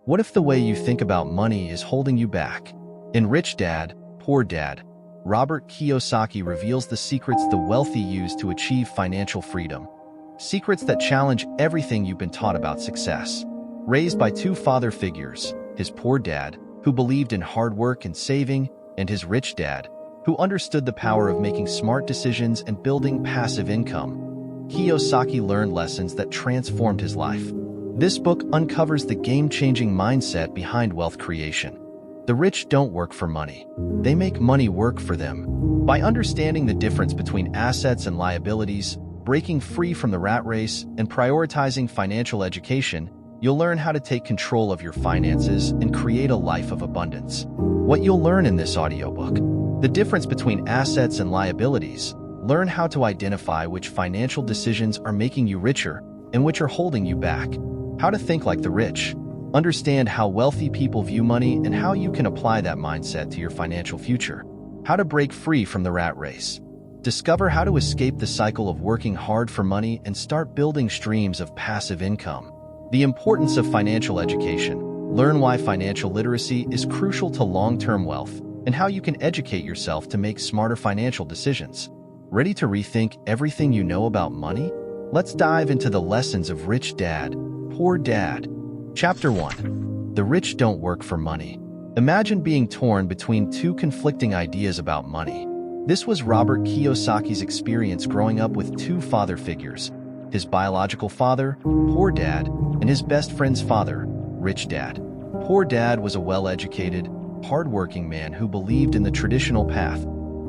What if the way you think about money is holding you back? In Rich Dad, Poor Dad, Robert Kiyosaki reveals the secrets the wealthy use to achieve financial freedom. Secrets that challenge everything you've been taught about success. Raised by two father figures, his poor dad, who believed in hard work and saving, and his rich dad, who understood the power of making smart decisions and building passive income, Kiyosaki learned lessons that transformed his life. This book uncovers the game-changing mindset behind wealth creation. The rich don't work for money. They make money work for them. By understanding the difference between assets and liabilities, breaking free from the rat race, and prioritizing financial education, you'll learn how to take control of your finances and create a life of abundance. What you'll learn in this audiobook: the difference between assets and liabilities. Learn how to identify which financial decisions are making you richer and which are holding you back. How to think like the rich. Understand how wealthy people view money and how you can apply that mindset to your financial future. How to break free from the rat race. Discover how to escape the cycle of working hard for money and start building streams of passive income. The importance of financial education. Learn why financial literacy is crucial to long-term wealth and how you can educate yourself to make smarter financial decisions. Ready to rethink everything you know about money? Let's dive into the lessons of Rich Dad, Poor Dad. Chapter 1. The Rich Don't Work for Money. Imagine being torn between two conflicting ideas about money. This was Robert Kiyosaki's experience growing up with two father figures: his biological father, Poor Dad, and his best friend's father, Rich Dad. Poor Dad was a well-educated, hard-working man who believed in the traditional path: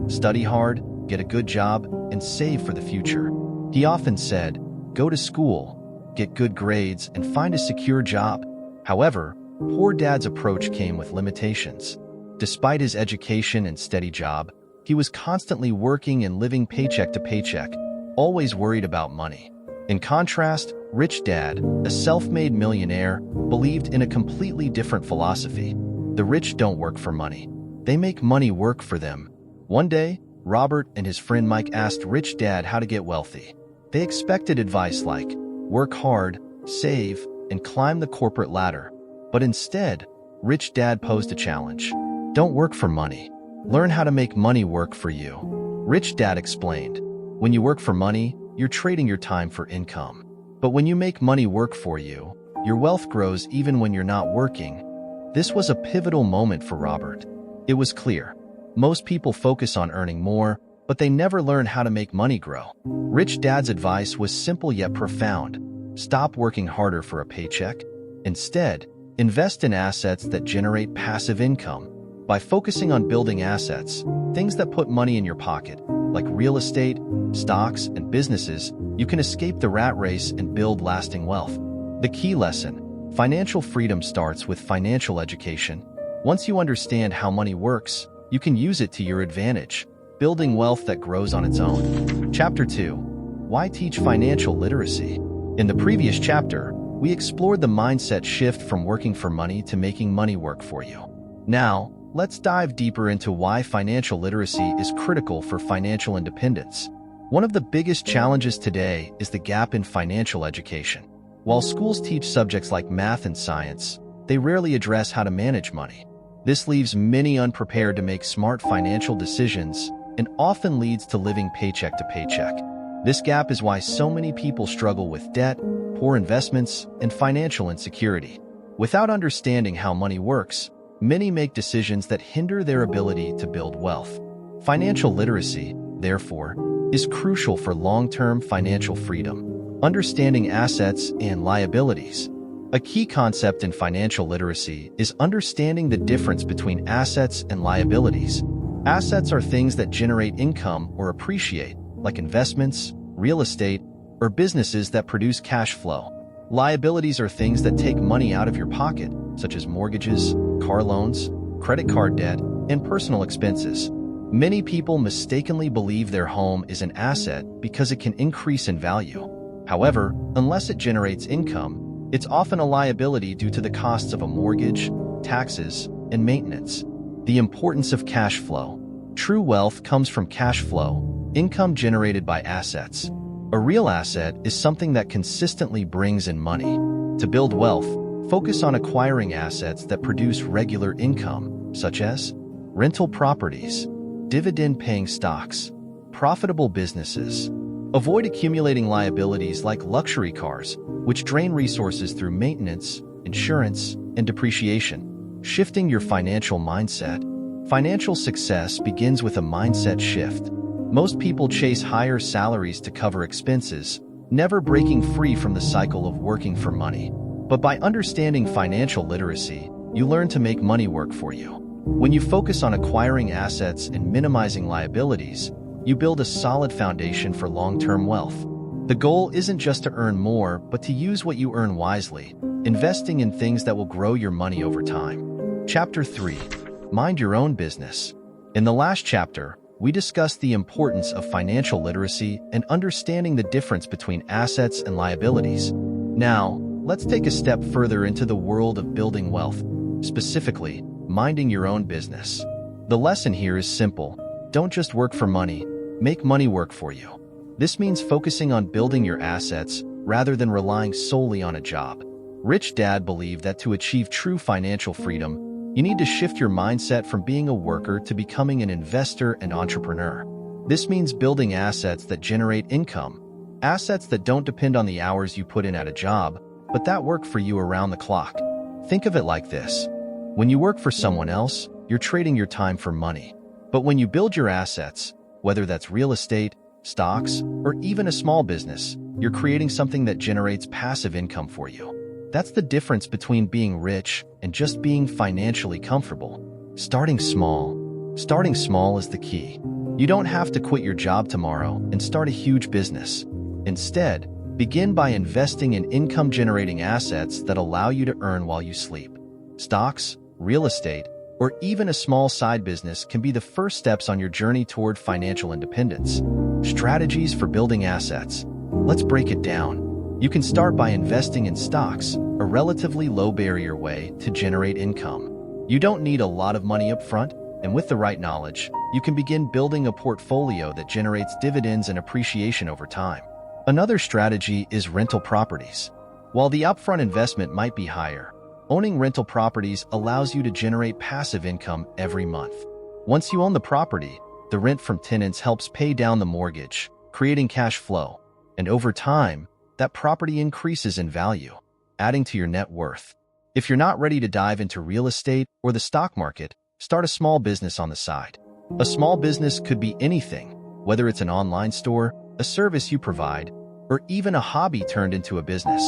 study hard, get a good job, and save for the future. He often said, "Go to school, get good grades, and find a secure job." However, Poor Dad's approach came with limitations. Despite his education and steady job, he was constantly working and living paycheck to paycheck, always worried about money. In contrast, Rich Dad, a self-made millionaire, believed in a completely different philosophy. The rich don't work for money. They make money work for them. One day, Robert and his friend Mike asked Rich Dad how to get wealthy. They expected advice like, work hard, save, and climb the corporate ladder. But instead, Rich Dad posed a challenge. Don't work for money. Learn how to make money work for you. Rich Dad explained, when you work for money, you're trading your time for income. But when you make money work for you, your wealth grows even when you're not working. This was a pivotal moment for Robert. It was clear. Most people focus on earning more, but they never learn how to make money grow. Rich Dad's advice was simple yet profound. Stop working harder for a paycheck. Instead, invest in assets that generate passive income. By focusing on building assets, things that put money in your pocket, like real estate, stocks, and businesses, you can escape the rat race and build lasting wealth. The key lesson: financial freedom starts with financial education. Once you understand how money works, you can use it to your advantage, building wealth that grows on its own. Chapter 2. Why teach financial literacy? In the previous chapter, we explored the mindset shift from working for money to making money work for you. Now, let's dive deeper into why financial literacy is critical for financial independence. One of the biggest challenges today is the gap in financial education. While schools teach subjects like math and science, they rarely address how to manage money. This leaves many unprepared to make smart financial decisions and often leads to living paycheck to paycheck. This gap is why so many people struggle with debt, poor investments, and financial insecurity. Without understanding how money works, many make decisions that hinder their ability to build wealth. Financial literacy, therefore, is crucial for long-term financial freedom. Understanding assets and liabilities. A key concept in financial literacy is understanding the difference between assets and liabilities. Assets are things that generate income or appreciate, like investments, real estate, or businesses that produce cash flow. Liabilities are things that take money out of your pocket, such as mortgages, car loans, credit card debt, and personal expenses. Many people mistakenly believe their home is an asset because it can increase in value. However, unless it generates income, it's often a liability due to the costs of a mortgage, taxes, and maintenance. The importance of cash flow. True wealth comes from cash flow, income generated by assets. A real asset is something that consistently brings in money. To build wealth, Focus on acquiring assets that produce regular income, such as rental properties, dividend-paying stocks, profitable businesses. Avoid accumulating liabilities like luxury cars, which drain resources through maintenance, insurance, and depreciation. Shifting your financial mindset. Financial success begins with a mindset shift. Most people chase higher salaries to cover expenses, never breaking free from the cycle of working for money. But by understanding financial literacy, you learn to make money work for you. When you focus on acquiring assets and minimizing liabilities, you build a solid foundation for long-term wealth. The goal isn't just to earn more, but to use what you earn wisely, investing in things that will grow your money over time. Chapter 3. Mind your own business. In the last chapter, we discussed the importance of financial literacy and understanding the difference between assets and liabilities. Now, let's take a step further into the world of building wealth, specifically, minding your own business. The lesson here is simple. Don't just work for money, make money work for you. This means focusing on building your assets rather than relying solely on a job. Rich Dad believed that to achieve true financial freedom, you need to shift your mindset from being a worker to becoming an investor and entrepreneur. This means building assets that generate income, assets that don't depend on the hours you put in at a job, but that work for you around the clock. Think of it like this. When you work for someone else, you're trading your time for money. But when you build your assets, whether that's real estate, stocks, or even a small business, you're creating something that generates passive income for you. That's the difference between being rich and just being financially comfortable. Starting small. Starting small is the key. You don't have to quit your job tomorrow and start a huge business. Instead, begin by investing in income-generating assets that allow you to earn while you sleep. Stocks, real estate, or even a small side business can be the first steps on your journey toward financial independence. Strategies for building assets. Let's break it down. You can start by investing in stocks, a relatively low-barrier way to generate income. You don't need a lot of money up front, and with the right knowledge, you can begin building a portfolio that generates dividends and appreciation over time. Another strategy is rental properties. While the upfront investment might be higher, owning rental properties allows you to generate passive income every month. Once you own the property, the rent from tenants helps pay down the mortgage, creating cash flow. And over time, that property increases in value, adding to your net worth. If you're not ready to dive into real estate or the stock market, start a small business on the side. A small business could be anything, whether it's an online store, a service you provide, or even a hobby turned into a business.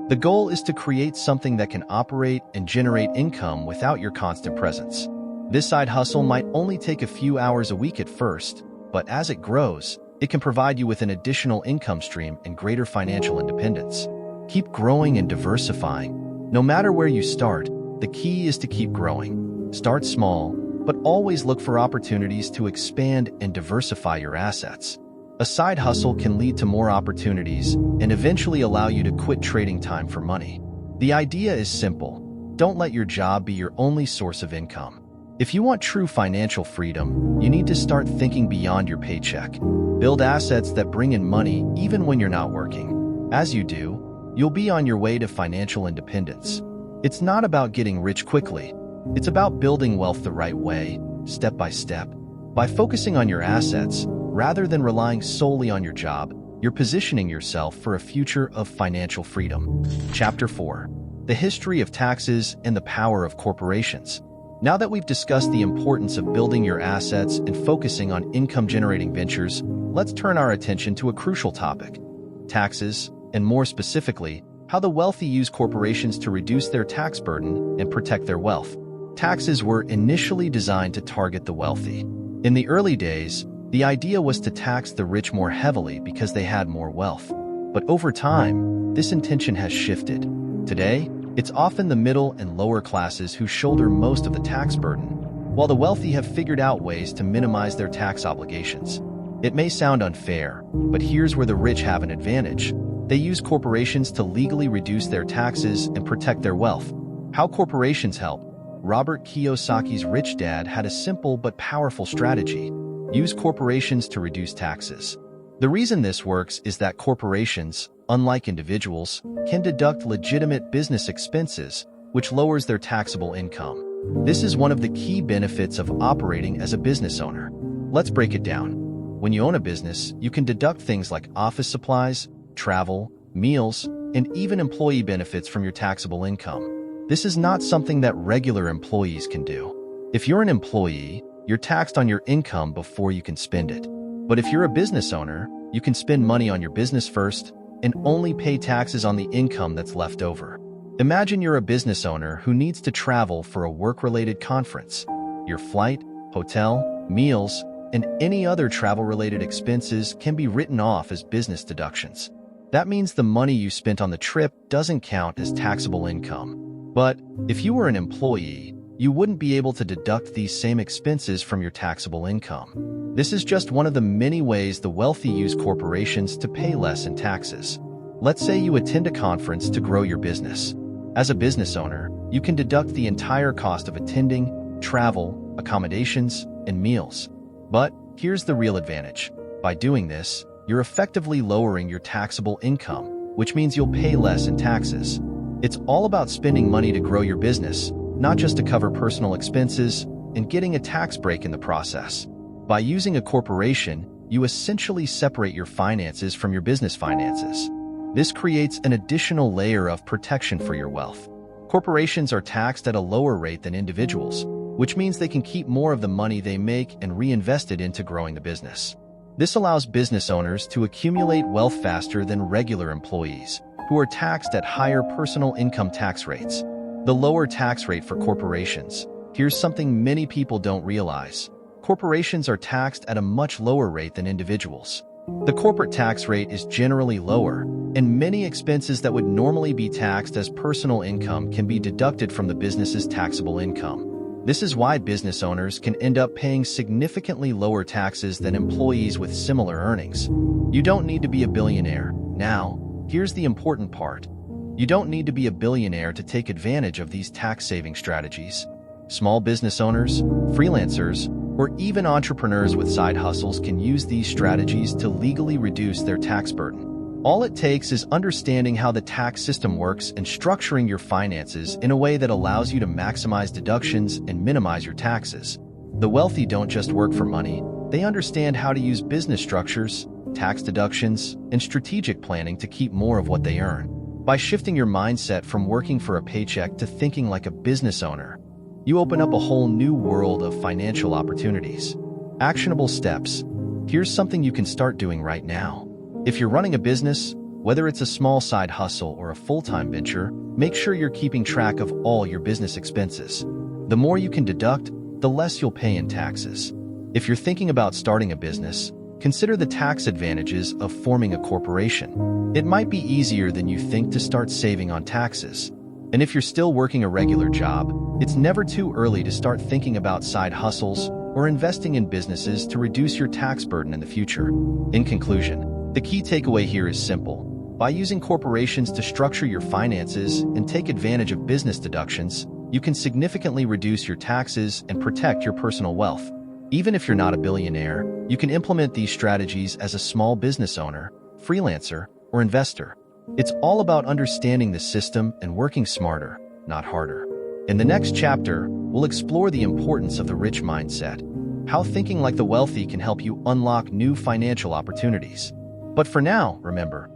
The goal is to create something that can operate and generate income without your constant presence. This side hustle might only take a few hours a week at first, but as it grows, it can provide you with an additional income stream and greater financial independence. Keep growing and diversifying. No matter where you start, the key is to keep growing. Start small, but always look for opportunities to expand and diversify your assets. A side hustle can lead to more opportunities and eventually allow you to quit trading time for money. The idea is simple. Don't let your job be your only source of income. If you want true financial freedom, you need to start thinking beyond your paycheck. Build assets that bring in money even when you're not working. As you do, you'll be on your way to financial independence. It's not about getting rich quickly. It's about building wealth the right way, step by step. By focusing on your assets, rather than relying solely on your job, you're positioning yourself for a future of financial freedom. Chapter 4. The History of Taxes and the Power of Corporations. Now that we've discussed the importance of building your assets and focusing on income-generating ventures, let's turn our attention to a crucial topic: taxes, and more specifically, how the wealthy use corporations to reduce their tax burden and protect their wealth. Taxes were initially designed to target the wealthy. In the early days, the idea was to tax the rich more heavily because they had more wealth. But over time, this intention has shifted. Today, it's often the middle and lower classes who shoulder most of the tax burden, while the wealthy have figured out ways to minimize their tax obligations. It may sound unfair, but here's where the rich have an advantage. They use corporations to legally reduce their taxes and protect their wealth. How corporations help? Robert Kiyosaki's Rich Dad had a simple but powerful strategy: use corporations to reduce taxes. The reason this works is that corporations, unlike individuals, can deduct legitimate business expenses which lowers their taxable income. This is one of the key benefits of operating as a business owner. Let's break it down. When you own a business, you can deduct things like office supplies, travel, meals, and even employee benefits from your taxable income. This is not something that regular employees can do. If you're an employee, you're taxed on your income before you can spend it. But if you're a business owner, you can spend money on your business first and only pay taxes on the income that's left over. Imagine you're a business owner who needs to travel for a work-related conference. Your flight, hotel, meals, and any other travel-related expenses can be written off as business deductions. That means the money you spent on the trip doesn't count as taxable income. But if you were an employee, you wouldn't be able to deduct these same expenses from your taxable income. This is just one of the many ways the wealthy use corporations to pay less in taxes. Let's say you attend a conference to grow your business. As a business owner, you can deduct the entire cost of attending, travel, accommodations, and meals. But here's the real advantage. By doing this, you're effectively lowering your taxable income, which means you'll pay less in taxes. It's all about spending money to grow your business, not just to cover personal expenses, and getting a tax break in the process. By using a corporation, you essentially separate your finances from your business finances. This creates an additional layer of protection for your wealth. Corporations are taxed at a lower rate than individuals, which means they can keep more of the money they make and reinvest it into growing the business. This allows business owners to accumulate wealth faster than regular employees, who are taxed at higher personal income tax rates. The lower tax rate for corporations. Here's something many people don't realize. Corporations are taxed at a much lower rate than individuals. The corporate tax rate is generally lower, and many expenses that would normally be taxed as personal income can be deducted from the business's taxable income. This is why business owners can end up paying significantly lower taxes than employees with similar earnings. You don't need to be a billionaire. Now, here's the important part. You don't need to be a billionaire to take advantage of these tax-saving strategies. Small business owners, freelancers, or even entrepreneurs with side hustles can use these strategies to legally reduce their tax burden. All it takes is understanding how the tax system works and structuring your finances in a way that allows you to maximize deductions and minimize your taxes. The wealthy don't just work for money, they understand how to use business structures, tax deductions, and strategic planning to keep more of what they earn. By shifting your mindset from working for a paycheck to thinking like a business owner, you open up a whole new world of financial opportunities. Actionable steps. Here's something you can start doing right now. If you're running a business, whether it's a small side hustle or a full-time venture, make sure you're keeping track of all your business expenses. The more you can deduct, the less you'll pay in taxes. If you're thinking about starting a business, consider the tax advantages of forming a corporation. It might be easier than you think to start saving on taxes. And if you're still working a regular job, it's never too early to start thinking about side hustles or investing in businesses to reduce your tax burden in the future. In conclusion, the key takeaway here is simple. By using corporations to structure your finances and take advantage of business deductions, you can significantly reduce your taxes and protect your personal wealth. Even if you're not a billionaire, you can implement these strategies as a small business owner, freelancer, or investor. It's all about understanding the system and working smarter, not harder. In the next chapter, we'll explore the importance of the rich mindset, how thinking like the wealthy can help you unlock new financial opportunities. But for now, remember,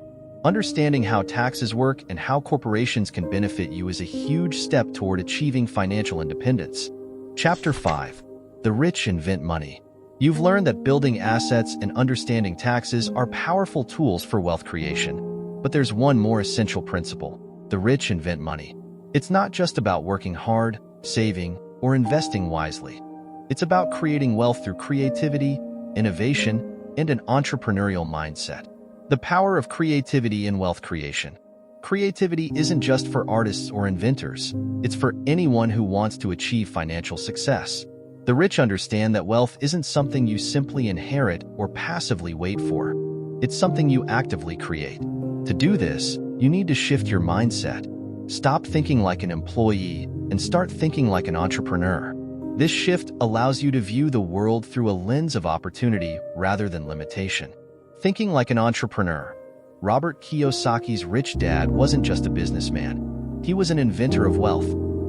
understanding how taxes work and how corporations can benefit you is a huge step toward achieving financial independence. Chapter 5. The rich invent money. You've learned that building assets and understanding taxes are powerful tools for wealth creation. But there's one more essential principle. The rich invent money. It's not just about working hard, saving, or investing wisely. It's about creating wealth through creativity, innovation, and an entrepreneurial mindset. The power of creativity in wealth creation. Creativity isn't just for artists or inventors. It's for anyone who wants to achieve financial success. The rich understand that wealth isn't something you simply inherit or passively wait for. It's something you actively create. To do this, you need to shift your mindset. Stop thinking like an employee and start thinking like an entrepreneur. This shift allows you to view the world through a lens of opportunity rather than limitation. Thinking like an entrepreneur. Robert Kiyosaki's rich dad wasn't just a businessman. He was an inventor of wealth.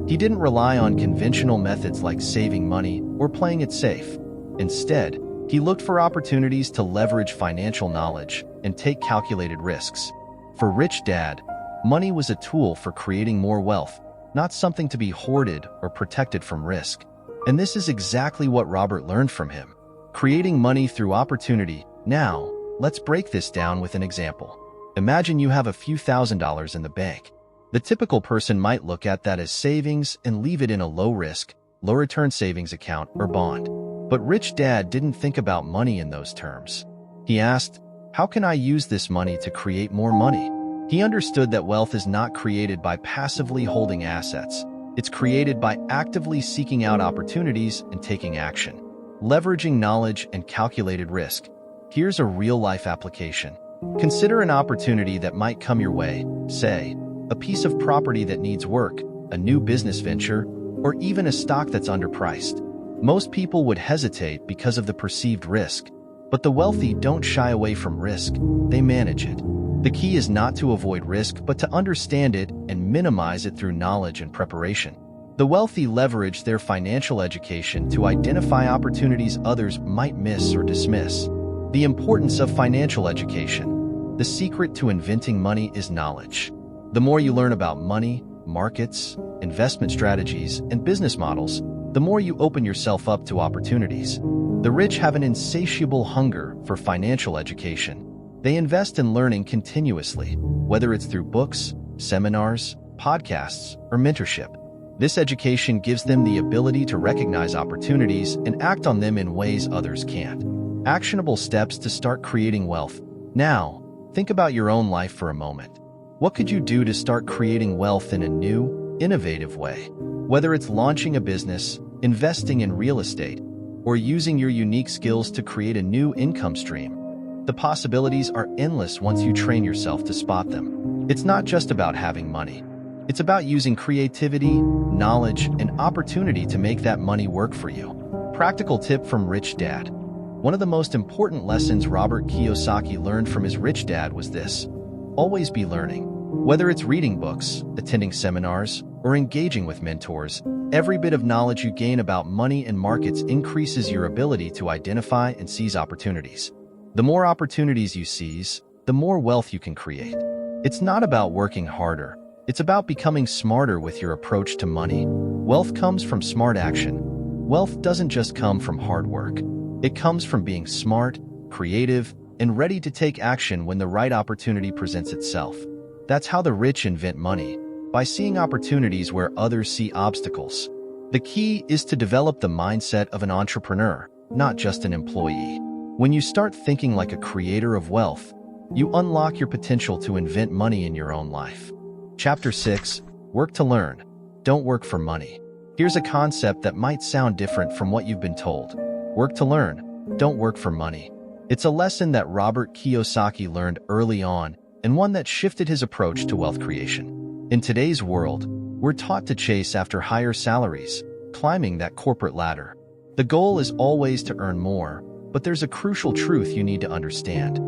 He didn't rely on conventional methods like saving money or playing it safe. Instead, he looked for opportunities to leverage financial knowledge and take calculated risks. For Rich Dad, money was a tool for creating more wealth, not something to be hoarded or protected from risk. And this is exactly what Robert learned from him. Creating money through opportunity. Now, let's break this down with an example. Imagine you have a few $1,000s in the bank. The typical person might look at that as savings and leave it in a low-risk, low-return savings account or bond. But Rich Dad didn't think about money in those terms. He asked, how can I use this money to create more money? He understood that wealth is not created by passively holding assets. It's created by actively seeking out opportunities and taking action. Leveraging knowledge and calculated risk. Here's a real-life application. Consider an opportunity that might come your way, say, a piece of property that needs work, a new business venture, or even a stock that's underpriced. Most people would hesitate because of the perceived risk, but the wealthy don't shy away from risk, they manage it. The key is not to avoid risk, but to understand it and minimize it through knowledge and preparation. The wealthy leverage their financial education to identify opportunities others might miss or dismiss. The importance of financial education. The secret to inventing money is knowledge. The more you learn about money, markets, investment strategies, and business models, the more you open yourself up to opportunities. The rich have an insatiable hunger for financial education. They invest in learning continuously, whether it's through books, seminars, podcasts, or mentorship. This education gives them the ability to recognize opportunities and act on them in ways others can't. Actionable steps to start creating wealth. Now, think about your own life for a moment. What could you do to start creating wealth in a new, innovative way? Whether it's launching a business, investing in real estate, or using your unique skills to create a new income stream, the possibilities are endless once you train yourself to spot them. It's not just about having money. It's about using creativity, knowledge, and opportunity to make that money work for you. Practical tip from Rich Dad. One of the most important lessons Robert Kiyosaki learned from his rich dad was this: always be learning. Whether it's reading books, attending seminars, or engaging with mentors, every bit of knowledge you gain about money and markets increases your ability to identify and seize opportunities. The more opportunities you seize, the more wealth you can create. It's not about working harder. It's about becoming smarter with your approach to money. Wealth comes from smart action. Wealth doesn't just come from hard work. It comes from being smart, creative, and ready to take action when the right opportunity presents itself. That's how the rich invent money, by seeing opportunities where others see obstacles. The key is to develop the mindset of an entrepreneur, not just an employee. When you start thinking like a creator of wealth, you unlock your potential to invent money in your own life. Chapter 6. Work to learn. Don't work for money. Here's a concept that might sound different from what you've been told. Work to learn. Don't work for money. It's a lesson that Robert Kiyosaki learned early on, and one that shifted his approach to wealth creation. In today's world, we're taught to chase after higher salaries, climbing that corporate ladder. The goal is always to earn more, but there's a crucial truth you need to understand.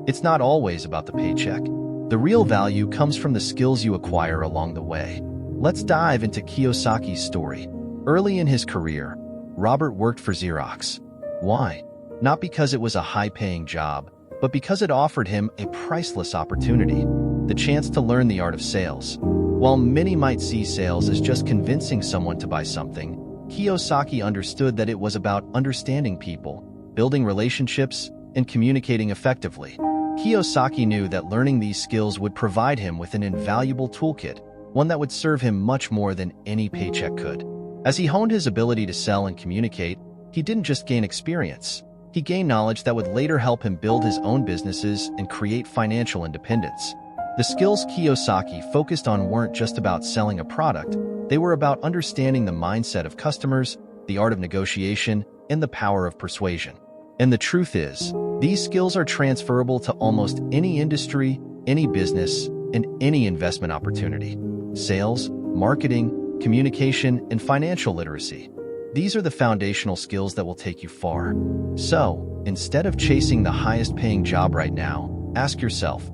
It's not always about the paycheck. The real value comes from the skills you acquire along the way. Let's dive into Kiyosaki's story. Early in his career, Robert worked for Xerox. Why? Not because it was a high-paying job, but because it offered him a priceless opportunity, the chance to learn the art of sales. While many might see sales as just convincing someone to buy something, Kiyosaki understood that it was about understanding people, building relationships, and communicating effectively. Kiyosaki knew that learning these skills would provide him with an invaluable toolkit, one that would serve him much more than any paycheck could. As he honed his ability to sell and communicate, he didn't just gain experience. He gained knowledge that would later help him build his own businesses and create financial independence. The skills Kiyosaki focused on weren't just about selling a product, they were about understanding the mindset of customers, the art of negotiation, and the power of persuasion. And the truth is, these skills are transferable to almost any industry, any business, and any investment opportunity. Sales, marketing, communication, and financial literacy. These are the foundational skills that will take you far. So, instead of chasing the highest-paying job right now, ask yourself,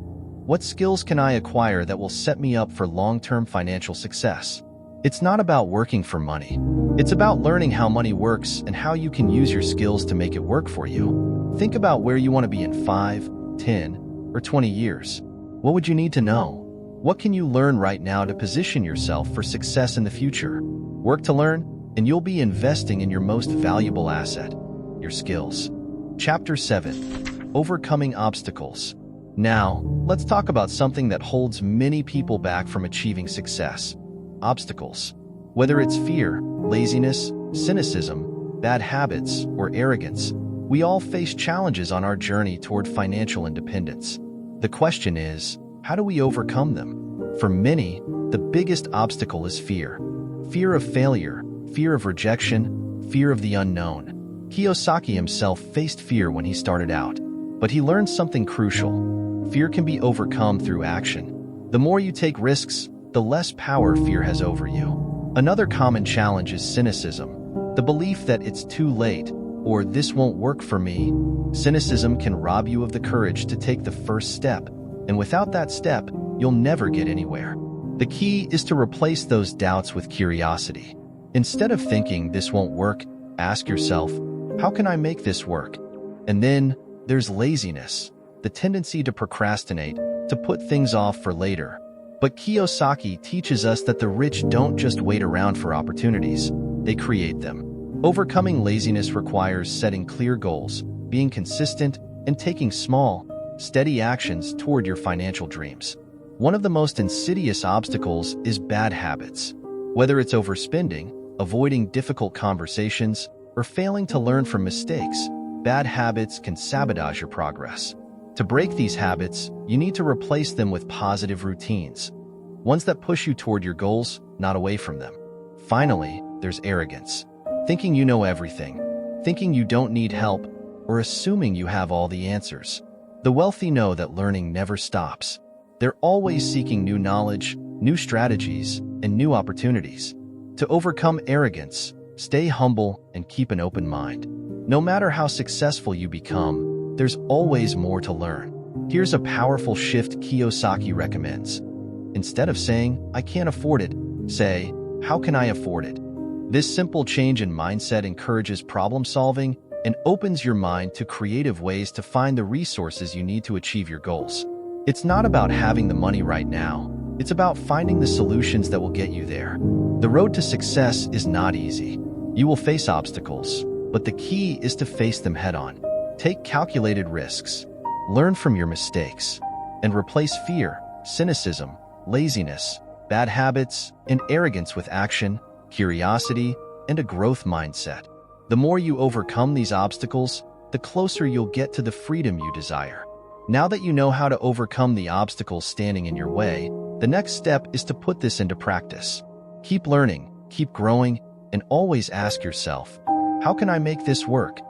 what skills can I acquire that will set me up for long-term financial success? It's not about working for money. It's about learning how money works and how you can use your skills to make it work for you. Think about where you want to be in 5, 10, or 20 years. What would you need to know? What can you learn right now to position yourself for success in the future? Work to learn, and you'll be investing in your most valuable asset, your skills. Chapter 7. Overcoming obstacles. Now, let's talk about something that holds many people back from achieving success. Obstacles. Whether it's fear, laziness, cynicism, bad habits, or arrogance, we all face challenges on our journey toward financial independence. The question is, how do we overcome them? For many, the biggest obstacle is fear. Fear of failure, fear of rejection, fear of the unknown. Kiyosaki himself faced fear when he started out, but he learned something crucial. Fear can be overcome through action. The more you take risks, the less power fear has over you. Another common challenge is cynicism, the belief that it's too late or this won't work for me. Cynicism can rob you of the courage to take the first step, and without that step, you'll never get anywhere. The key is to replace those doubts with curiosity. Instead of thinking this won't work, ask yourself, how can I make this work? And then there's laziness, the tendency to procrastinate, to put things off for later. But Kiyosaki teaches us that the rich don't just wait around for opportunities, they create them. Overcoming laziness requires setting clear goals, being consistent, and taking small, steady actions toward your financial dreams. One of the most insidious obstacles is bad habits. Whether it's overspending, avoiding difficult conversations, or failing to learn from mistakes, bad habits can sabotage your progress. To break these habits, you need to replace them with positive routines, ones that push you toward your goals, not away from them. Finally, there's arrogance. Thinking you know everything, thinking you don't need help, or assuming you have all the answers. The wealthy know that learning never stops. They're always seeking new knowledge, new strategies, and new opportunities. To overcome arrogance, stay humble and keep an open mind. No matter how successful you become, there's always more to learn. Here's a powerful shift Kiyosaki recommends. Instead of saying, I can't afford it, say, how can I afford it? This simple change in mindset encourages problem solving and opens your mind to creative ways to find the resources you need to achieve your goals. It's not about having the money right now. It's about finding the solutions that will get you there. The road to success is not easy. You will face obstacles, but the key is to face them head on. Take calculated risks, learn from your mistakes, and replace fear, cynicism, laziness, bad habits, and arrogance with action, curiosity, and a growth mindset. The more you overcome these obstacles, the closer you'll get to the freedom you desire. Now that you know how to overcome the obstacles standing in your way, the next step is to put this into practice. Keep learning, keep growing, and always ask yourself, how can I make this work?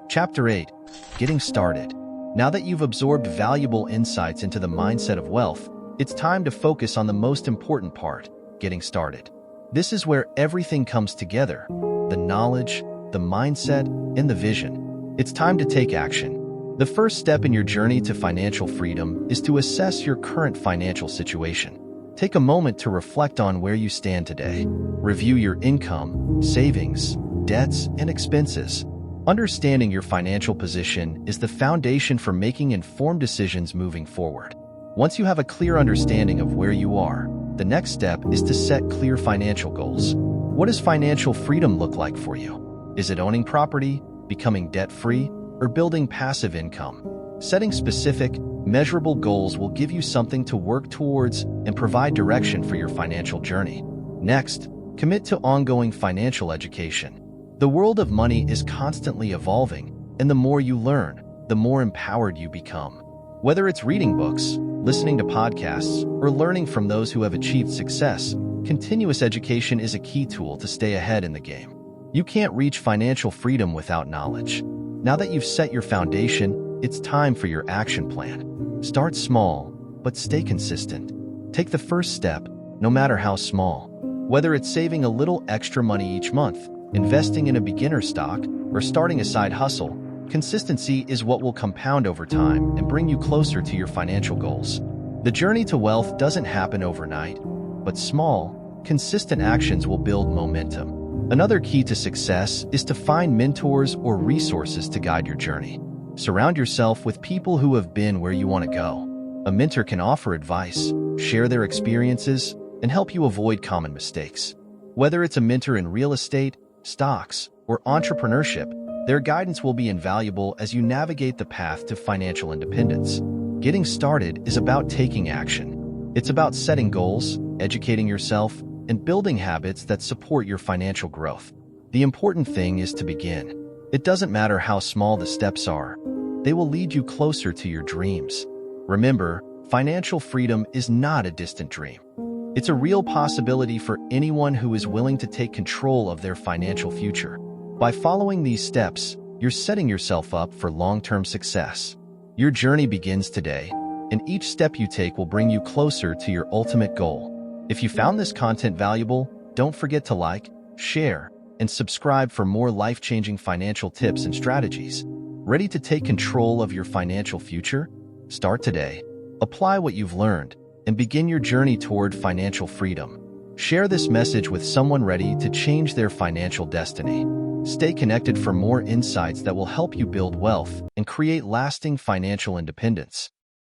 Chapter 8. Getting started. Now that you've absorbed valuable insights into the mindset of wealth, it's time to focus on the most important part, getting started. This is where everything comes together, the knowledge, the mindset, and the vision. It's time to take action. The first step in your journey to financial freedom is to assess your current financial situation. Take a moment to reflect on where you stand today. Review your income, savings, debts, and expenses. Understanding your financial position is the foundation for making informed decisions moving forward. Once you have a clear understanding of where you are, the next step is to set clear financial goals. What does financial freedom look like for you? Is it owning property, becoming debt-free, or building passive income? Setting specific, measurable goals will give you something to work towards and provide direction for your financial journey. Next, commit to ongoing financial education. The world of money is constantly evolving, and the more you learn, the more empowered you become. Whether it's reading books, listening to podcasts, or learning from those who have achieved success, continuous education is a key tool to stay ahead in the game. You can't reach financial freedom without knowledge. Now that you've set your foundation, it's time for your action plan. Start small, but stay consistent. Take the first step, no matter how small. Whether it's saving a little extra money each month, investing in a beginner stock, or starting a side hustle, consistency is what will compound over time and bring you closer to your financial goals. The journey to wealth doesn't happen overnight, but small, consistent actions will build momentum. Another key to success is to find mentors or resources to guide your journey. Surround yourself with people who have been where you want to go. A mentor can offer advice, share their experiences, and help you avoid common mistakes. Whether it's a mentor in real estate, stocks, or entrepreneurship, their guidance will be invaluable as you navigate the path to financial independence. Getting started is about taking action. It's about setting goals, educating yourself, and building habits that support your financial growth. The important thing is to begin. It doesn't matter how small the steps are. They will lead you closer to your dreams. Remember, financial freedom is not a distant dream. It's a real possibility for anyone who is willing to take control of their financial future. By following these steps, you're setting yourself up for long-term success. Your journey begins today, and each step you take will bring you closer to your ultimate goal. If you found this content valuable, don't forget to like, share, and subscribe for more life-changing financial tips and strategies. Ready to take control of your financial future? Start today. Apply what you've learned and begin your journey toward financial freedom. Share this message with someone ready to change their financial destiny. Stay connected for more insights that will help you build wealth and create lasting financial independence.